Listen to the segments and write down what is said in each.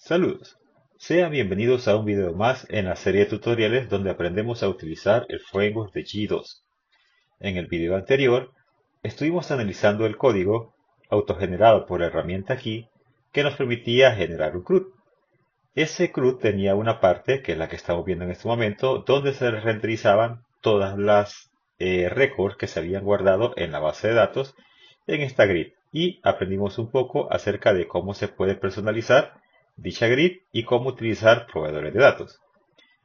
Saludos, sean bienvenidos a un video más en la serie de tutoriales donde aprendemos a utilizar el framework de G2. En el video anterior, estuvimos analizando el código autogenerado por la herramienta Key que nos permitía generar un CRUD. Ese CRUD tenía una parte, que es la que estamos viendo en este momento, donde se renderizaban todas las records que se habían guardado en la base de datos en esta grid. Y aprendimos un poco acerca de cómo se puede personalizar dicha grid y cómo utilizar proveedores de datos.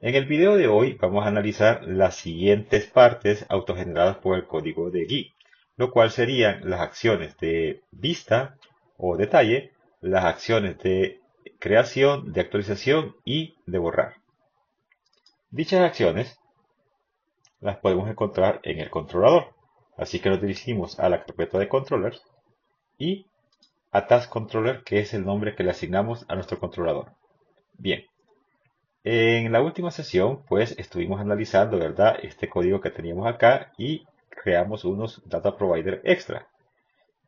En el video de hoy vamos a analizar las siguientes partes autogeneradas por el código de GUI, lo cual serían las acciones de vista o detalle, las acciones de creación, de actualización y de borrar. Dichas acciones las podemos encontrar en el controlador, así que nos dirigimos a la carpeta de controllers y a Task Controller, que es el nombre que le asignamos a nuestro controlador. Bien, en la última sesión, pues estuvimos analizando, ¿verdad?, este código que teníamos acá y creamos unos data provider extra.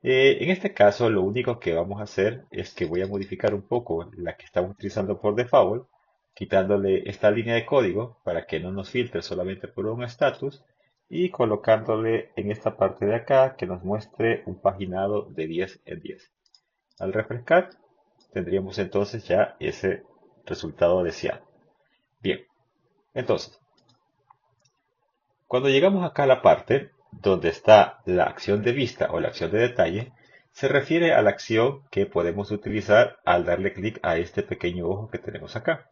En este caso, lo único que vamos a hacer es que voy a modificar un poco la que estamos utilizando por default, quitándole esta línea de código para que no nos filtre solamente por un status y colocándole en esta parte de acá que nos muestre un paginado de 10 en 10. Al refrescar, tendríamos entonces ya ese resultado deseado. Bien, entonces, cuando llegamos acá a la parte donde está la acción de vista o la acción de detalle, se refiere a la acción que podemos utilizar al darle clic a este pequeño ojo que tenemos acá.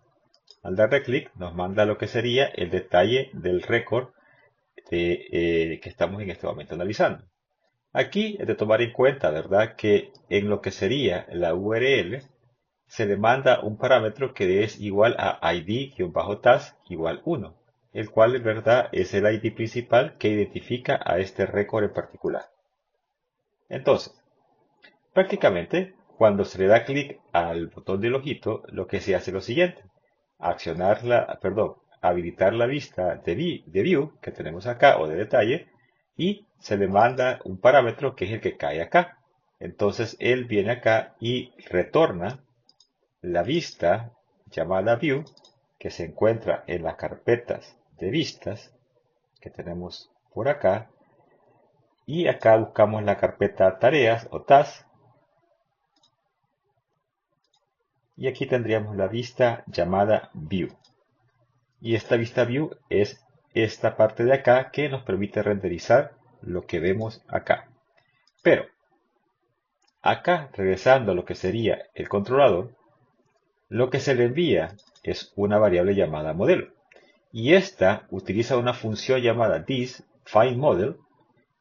Al darle clic nos manda lo que sería el detalle del récord que estamos en este momento analizando. Aquí es de tomar en cuenta, ¿verdad?, que en lo que sería la URL se le manda un parámetro que es igual a id-task igual 1, el cual en verdad es el ID principal que identifica a este récord en particular. Entonces, prácticamente, cuando se le da clic al botón del ojito, lo que se hace es lo siguiente: habilitar la vista de view que tenemos acá o de detalle, y se le manda un parámetro que es el que cae acá. Entonces él viene acá y retorna la vista llamada view, que se encuentra en las carpetas de vistas que tenemos por acá, y acá buscamos la carpeta tareas o tasks, y aquí tendríamos la vista llamada view. Y esta vista view es esta parte de acá que nos permite renderizar lo que vemos acá. Pero acá, regresando a lo que sería el controlador, lo que se le envía es una variable llamada modelo. Y esta utiliza una función llamada thisFindModel,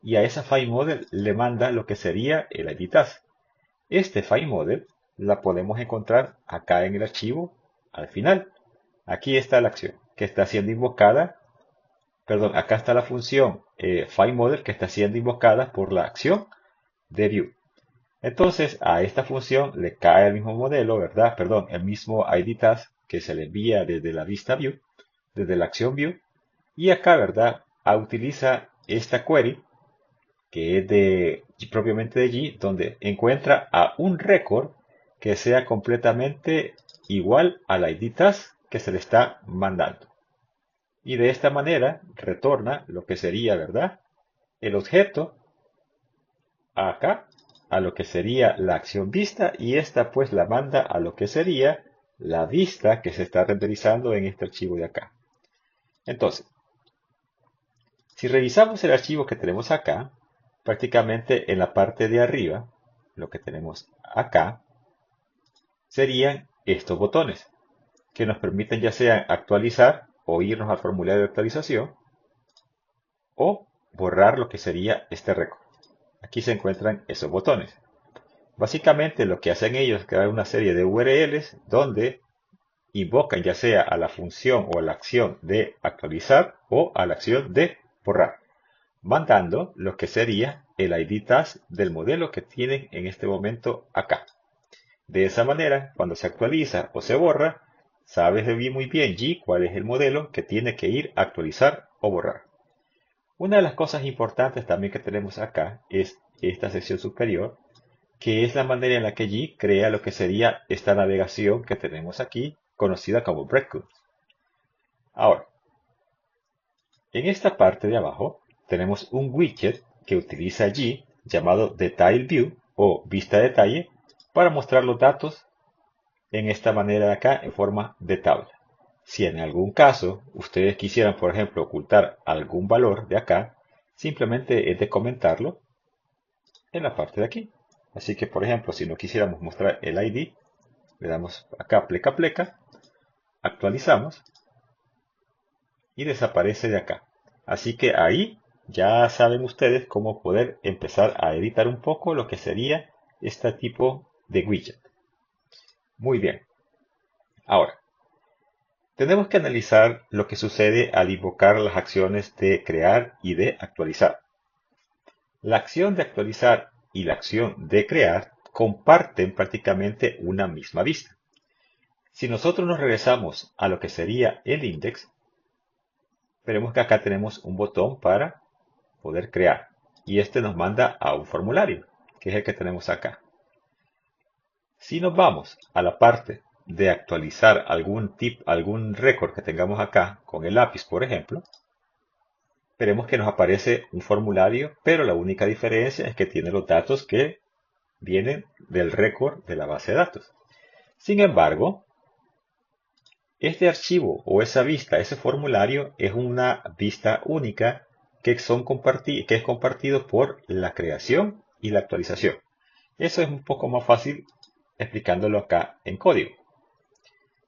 y a esa findModel le manda lo que sería el ID task. Este findModel la podemos encontrar acá en el archivo al final. Aquí está la acción que está siendo invocada. Perdón, acá está la función findModel que está siendo invocada por la acción de view. Entonces a esta función le cae el mismo modelo, ¿verdad? Perdón, el mismo ID task que se le envía desde la vista view, desde la acción view. Y acá, ¿verdad?, utiliza esta query que es propiamente de G, donde encuentra a un récord que sea completamente igual al ID task que se le está mandando. Y de esta manera retorna lo que sería, ¿verdad?, el objeto acá a lo que sería la acción vista, y esta pues la manda a lo que sería la vista que se está renderizando en este archivo de acá. Entonces, si revisamos el archivo que tenemos acá, prácticamente en la parte de arriba, lo que tenemos acá, serían estos botones, que nos permiten ya sea actualizar o irnos al formulario de actualización, o borrar lo que sería este récord. Aquí se encuentran esos botones. Básicamente lo que hacen ellos es crear una serie de URLs donde invocan ya sea a la función o a la acción de actualizar o a la acción de borrar, mandando lo que sería el ID task del modelo que tienen en este momento acá. De esa manera, cuando se actualiza o se borra, sabes muy bien G cuál es el modelo que tiene que ir a actualizar o borrar. Una de las cosas importantes también que tenemos acá es esta sección superior, que es la manera en la que G crea lo que sería esta navegación que tenemos aquí, conocida como breadcrumbs. Ahora, en esta parte de abajo tenemos un widget que utiliza G llamado Detail View o Vista Detalle para mostrar los datos en esta manera de acá en forma de tabla. Si en algún caso ustedes quisieran, por ejemplo, ocultar algún valor de acá, simplemente es de comentarlo en la parte de aquí. Así que, por ejemplo, si no quisiéramos mostrar el ID, le damos acá pleca pleca, actualizamos y desaparece de acá. Así que ahí ya saben ustedes cómo poder empezar a editar un poco lo que sería este tipo de widget. Muy bien. Ahora, tenemos que analizar lo que sucede al invocar las acciones de crear y de actualizar. La acción de actualizar y la acción de crear comparten prácticamente una misma vista. Si nosotros nos regresamos a lo que sería el index, veremos que acá tenemos un botón para poder crear. Y este nos manda a un formulario, que es el que tenemos acá. Si nos vamos a la parte de actualizar algún récord que tengamos acá, con el lápiz, por ejemplo, veremos que nos aparece un formulario, pero la única diferencia es que tiene los datos que vienen del récord de la base de datos. Sin embargo, este archivo o esa vista, ese formulario, es una vista única que es compartido por la creación y la actualización. Eso es un poco más fácil explicándolo acá en código.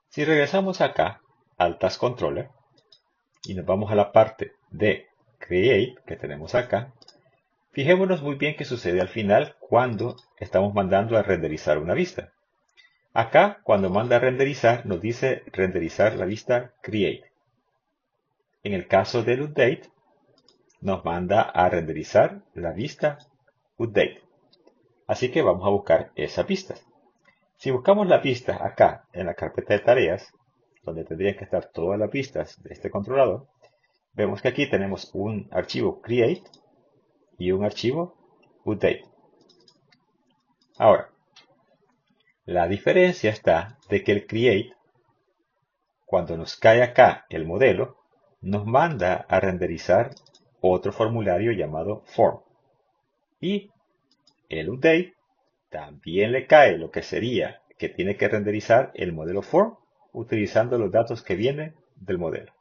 Si regresamos acá al Task Controller y nos vamos a la parte de Create que tenemos acá, fijémonos muy bien qué sucede al final cuando estamos mandando a renderizar una vista. Acá, cuando manda a renderizar, nos dice renderizar la vista Create. En el caso del Update, nos manda a renderizar la vista Update. Así que vamos a buscar esas vistas. Si buscamos las vistas acá en la carpeta de tareas, donde tendrían que estar todas las vistas de este controlador, vemos que aquí tenemos un archivo Create y un archivo Update. Ahora, la diferencia está de que el Create, cuando nos cae acá el modelo, nos manda a renderizar otro formulario llamado Form. Y el Update también le cae lo que sería que tiene que renderizar el modelo Form utilizando los datos que vienen del modelo.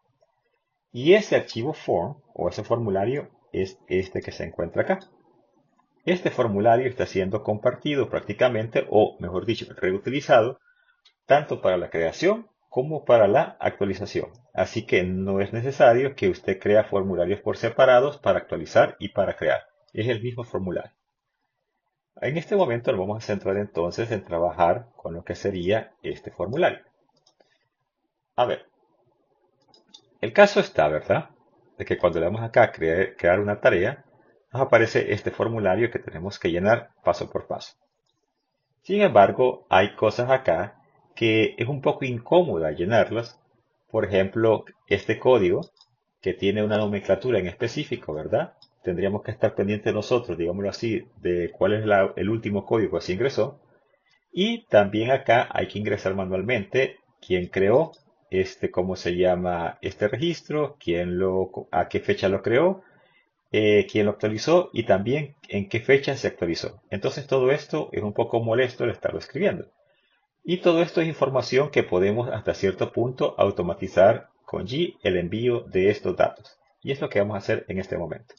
Y ese archivo Form o ese formulario es este que se encuentra acá. Este formulario está siendo compartido prácticamente, o mejor dicho, reutilizado, tanto para la creación como para la actualización. Así que no es necesario que usted crea formularios por separados para actualizar y para crear. Es el mismo formulario. En este momento nos vamos a centrar entonces en trabajar con lo que sería este formulario. A ver, el caso está, ¿verdad? De que cuando le damos acá a crear una tarea, nos aparece este formulario que tenemos que llenar paso por paso. Sin embargo, hay cosas acá que es un poco incómoda llenarlas. Por ejemplo, este código que tiene una nomenclatura en específico, ¿verdad? Tendríamos que estar pendientes nosotros, digámoslo así, de cuál es el último código que se ingresó. Y también acá hay que ingresar manualmente quién creó cómo se llama este registro, a qué fecha lo creó, quién lo actualizó y también en qué fecha se actualizó. Entonces todo esto es un poco molesto el estarlo escribiendo. Y todo esto es información que podemos hasta cierto punto automatizar con G el envío de estos datos. Y es lo que vamos a hacer en este momento.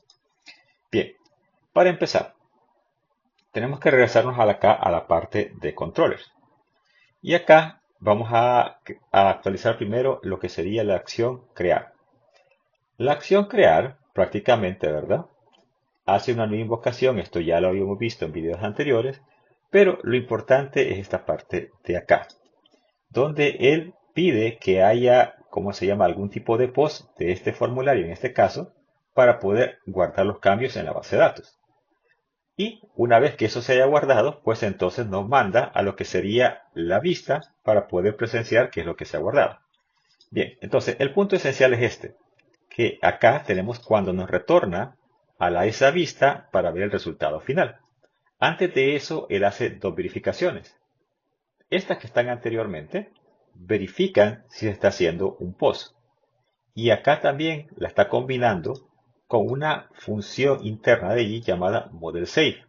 Bien, para empezar, tenemos que regresarnos acá a la parte de controllers. Y acá vamos a actualizar primero lo que sería la acción crear. La acción crear, prácticamente, ¿verdad? Hace una nueva invocación, esto ya lo habíamos visto en videos anteriores, pero lo importante es esta parte de acá, donde él pide que haya, ¿cómo se llama?, algún tipo de post de este formulario, en este caso, para poder guardar los cambios en la base de datos. Y una vez que eso se haya guardado, pues entonces nos manda a lo que sería la vista para poder presenciar qué es lo que se ha guardado. Bien, entonces el punto esencial es este, que acá tenemos cuando nos retorna a esa vista para ver el resultado final. Antes de eso, él hace dos verificaciones. Estas que están anteriormente verifican si se está haciendo un post. Y acá también la está combinando con una función interna de allí llamada model save.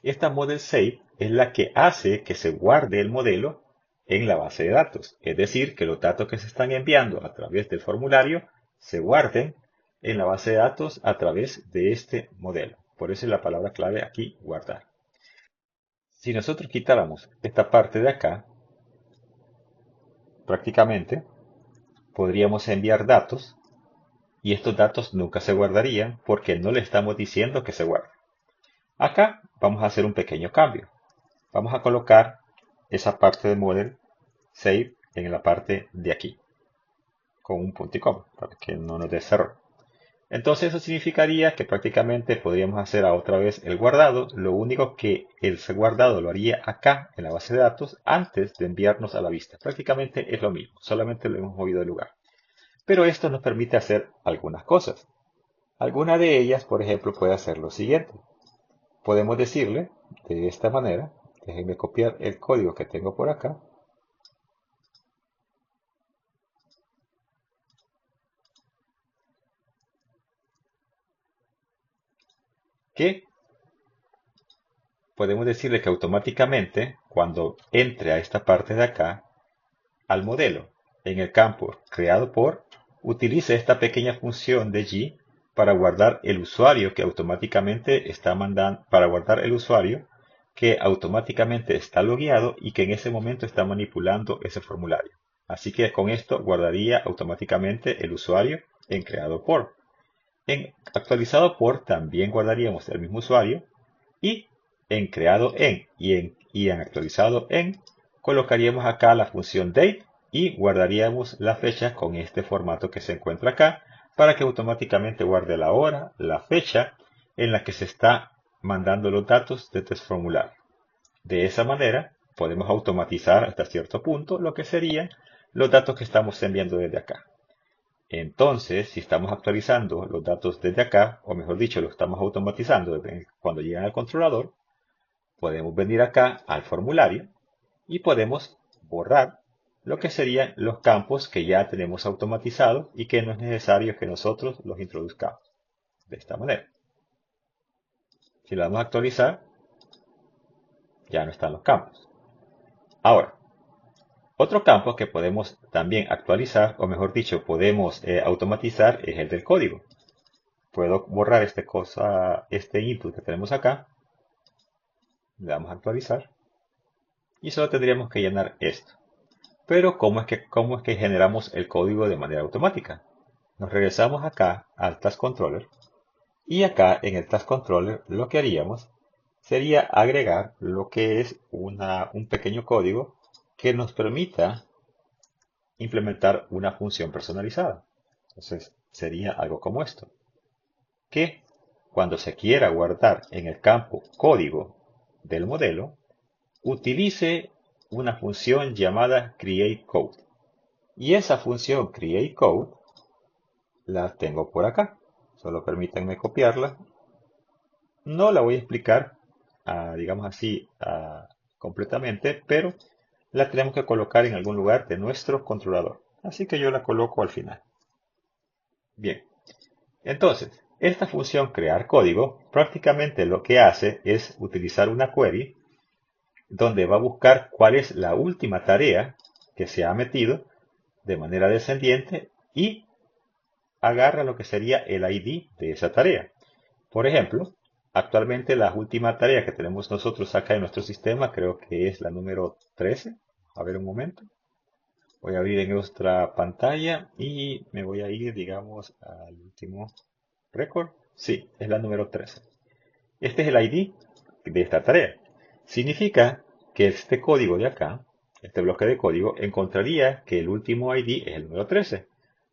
Esta model save es la que hace que se guarde el modelo en la base de datos. Es decir, que los datos que se están enviando a través del formulario se guarden en la base de datos a través de este modelo. Por eso es la palabra clave aquí, guardar. Si nosotros quitáramos esta parte de acá, prácticamente podríamos enviar datos y estos datos nunca se guardarían porque no le estamos diciendo que se guarden. Acá vamos a hacer un pequeño cambio. Vamos a colocar esa parte de model save en la parte de aquí con un punto y coma para que no nos dé error. Entonces eso significaría que prácticamente podríamos hacer otra vez el guardado. Lo único que el guardado lo haría acá en la base de datos antes de enviarnos a la vista. Prácticamente es lo mismo, solamente lo hemos movido de lugar. Pero esto nos permite hacer algunas cosas. Alguna de ellas, por ejemplo, puede hacer lo siguiente. Podemos decirle de esta manera, déjenme copiar el código que tengo por acá. Que podemos decirle que automáticamente, cuando entre a esta parte de acá, al modelo, en el campo creado por, utilice esta pequeña función de G para guardar el usuario que automáticamente está mandando, para guardar el usuario que automáticamente está logueado y que en ese momento está manipulando ese formulario. Así que con esto guardaría automáticamente el usuario en creado por. En actualizado por también guardaríamos el mismo usuario y en creado en y en actualizado en colocaríamos acá la función date y guardaríamos la fecha con este formato que se encuentra acá para que automáticamente guarde la hora, la fecha en la que se está mandando los datos de este formulario. De esa manera podemos automatizar hasta cierto punto lo que serían los datos que estamos enviando desde acá. Entonces, si estamos actualizando los datos desde acá, o mejor dicho, lo estamos automatizando cuando llegan al controlador, podemos venir acá al formulario y podemos borrar lo que serían los campos que ya tenemos automatizados y que no es necesario que nosotros los introduzcamos. De esta manera. Si le damos a actualizar, ya no están los campos. Ahora, otro campo que podemos también actualizar, o mejor dicho, podemos automatizar, es el del código. Puedo borrar este input que tenemos acá. Le damos a actualizar. Y solo tendríamos que llenar esto. Pero ¿cómo es que generamos el código de manera automática? Nos regresamos acá al Task Controller. Y acá en el Task Controller lo que haríamos sería agregar lo que es un pequeño código que nos permita implementar una función personalizada. Entonces sería algo como esto. Que cuando se quiera guardar en el campo código del modelo, utilice una función llamada createCode. Y esa función createCode la tengo por acá. Solo permítanme copiarla. No la voy a explicar, digamos así, completamente, pero la tenemos que colocar en algún lugar de nuestro controlador. Así que yo la coloco al final. Bien, entonces, esta función crear código prácticamente lo que hace es utilizar una query donde va a buscar cuál es la última tarea que se ha metido de manera descendiente y agarra lo que sería el ID de esa tarea. Por ejemplo, actualmente la última tarea que tenemos nosotros acá en nuestro sistema creo que es la número 13. A ver un momento. Voy a abrir en nuestra pantalla y me voy a ir, digamos, al último récord. Sí, es la número 13. Este es el ID de esta tarea. Significa que este código de acá, este bloque de código, encontraría que el último ID es el número 13.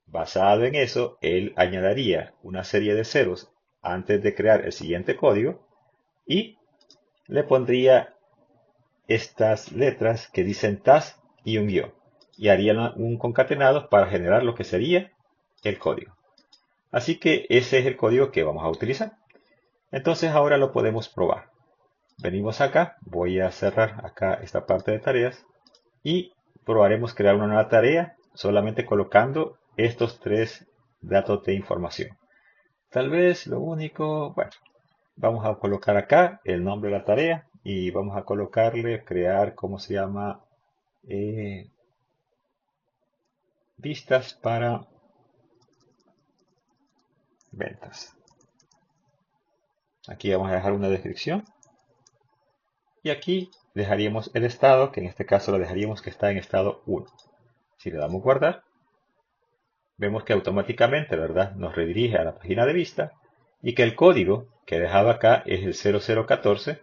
Basado en eso, él añadiría una serie de ceros antes de crear el siguiente código y le pondría estas letras que dicen task y un guión y haría un concatenado para generar lo que sería el código. Así que ese es el código que vamos a utilizar. Entonces ahora lo podemos probar. Venimos acá, voy a cerrar acá esta parte de tareas y probaremos crear una nueva tarea solamente colocando estos tres datos de información. Tal vez lo único, bueno, vamos a colocar acá el nombre de la tarea y vamos a colocarle crear, ¿cómo se llama? Vistas para ventas. Aquí vamos a dejar una descripción y aquí dejaríamos el estado, que en este caso lo dejaríamos que está en estado 1. Si le damos guardar, vemos que automáticamente, ¿verdad?, nos redirige a la página de vista y que el código que he dejado acá es el 0014.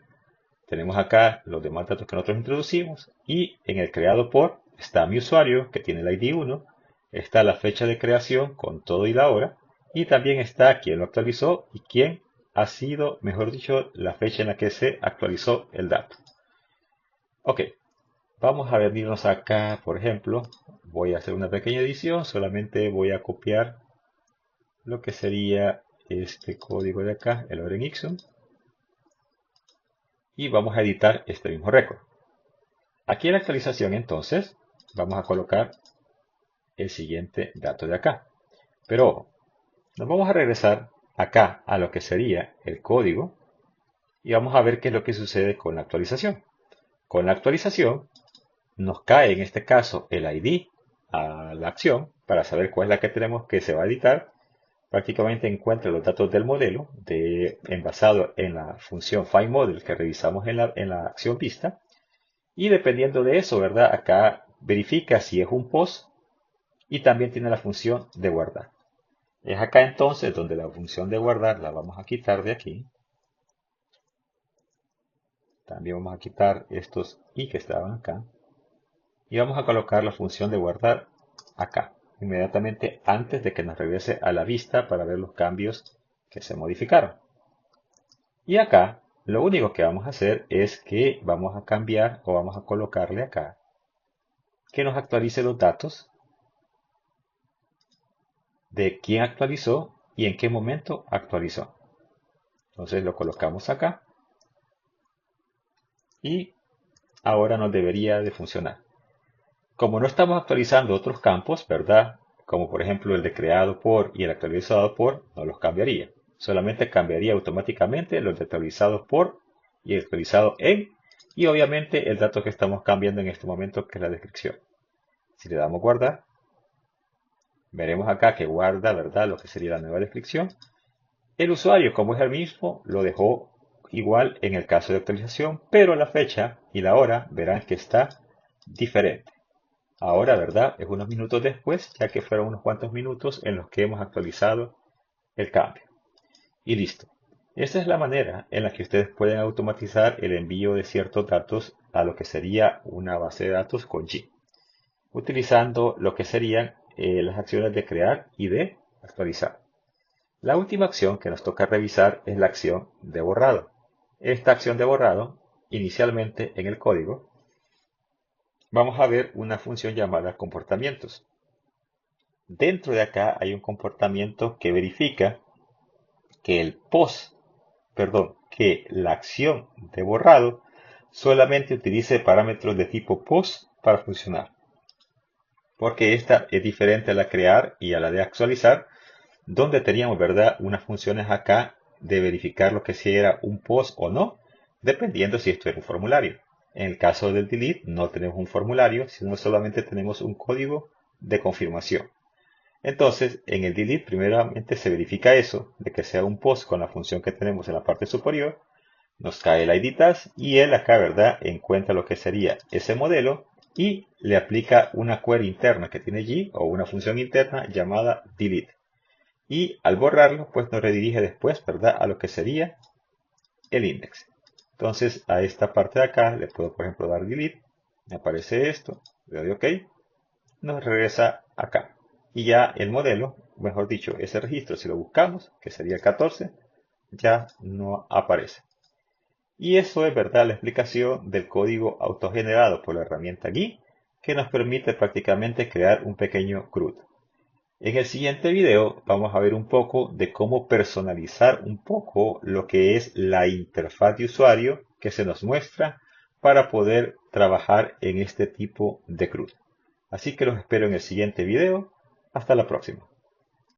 Tenemos acá los demás datos que nosotros introducimos y en el creado por está mi usuario que tiene el ID 1, está la fecha de creación con todo y la hora y también está quién lo actualizó y quién ha sido, mejor dicho, la fecha en la que se actualizó el dato. Ok, vamos a venirnos acá, por ejemplo, voy a hacer una pequeña edición, solamente voy a copiar lo que sería este código de acá, el Lorem Ipsum, y vamos a editar este mismo récord. Aquí en la actualización entonces vamos a colocar el siguiente dato de acá. Pero ojo, nos vamos a regresar acá a lo que sería el código y vamos a ver qué es lo que sucede con la actualización. Con la actualización nos cae en este caso el ID a la acción para saber cuál es la que tenemos que se va a editar. Prácticamente encuentra los datos del modelo basado en la función FindModel que revisamos en la acción vista. Y dependiendo de eso, ¿verdad? Acá verifica si es un post y también tiene la función de guardar. Es acá entonces donde la función de guardar la vamos a quitar de aquí. También vamos a quitar estos y que estaban acá. Y vamos a colocar la función de guardar acá, inmediatamente antes de que nos regrese a la vista para ver los cambios que se modificaron. Y acá lo único que vamos a hacer es que vamos a cambiar o vamos a colocarle acá que nos actualice los datos de quién actualizó y en qué momento actualizó. Entonces lo colocamos acá y ahora nos debería de funcionar. Como no estamos actualizando otros campos, ¿verdad? Como por ejemplo el de creado por y el actualizado por, no los cambiaría. Solamente cambiaría automáticamente los de actualizados por y actualizado en, y obviamente el dato que estamos cambiando en este momento, que es la descripción. Si le damos guardar, veremos acá que guarda, ¿verdad?, lo que sería la nueva descripción. El usuario, como es el mismo, lo dejó igual en el caso de actualización, pero la fecha y la hora verán que está diferente. Ahora, ¿verdad? Es unos minutos después, ya que fueron unos cuantos minutos en los que hemos actualizado el cambio. Y listo. Esta es la manera en la que ustedes pueden automatizar el envío de ciertos datos a lo que sería una base de datos con G, utilizando lo que serían las acciones de crear y de actualizar. La última acción que nos toca revisar es la acción de borrado. Esta acción de borrado, inicialmente en el código, vamos a ver una función llamada comportamientos. Dentro de acá hay un comportamiento que verifica que que la acción de borrado solamente utilice parámetros de tipo post para funcionar. Porque esta es diferente a la crear y a la de actualizar, donde teníamos, ¿verdad?, unas funciones acá de verificar lo que si era un post o no, dependiendo si esto era un formulario. En el caso del delete no tenemos un formulario, sino solamente tenemos un código de confirmación. Entonces, en el delete primeramente se verifica eso, de que sea un post con la función que tenemos en la parte superior, nos cae el ID tags y él acá, ¿verdad?, encuentra lo que sería ese modelo y le aplica una query interna que tiene G o una función interna llamada delete. Y al borrarlo, pues nos redirige después, ¿verdad?, a lo que sería el index. Entonces, a esta parte de acá le puedo, por ejemplo, dar delete, me aparece esto, le doy OK, nos regresa acá. Y ya el modelo, mejor dicho, ese registro, si lo buscamos, que sería el 14, ya no aparece. Y eso es, verdad, la explicación del código autogenerado por la herramienta GUI, que nos permite prácticamente crear un pequeño CRUD. En el siguiente video vamos a ver un poco de cómo personalizar un poco lo que es la interfaz de usuario que se nos muestra para poder trabajar en este tipo de CRUD. Así que los espero en el siguiente video. Hasta la próxima.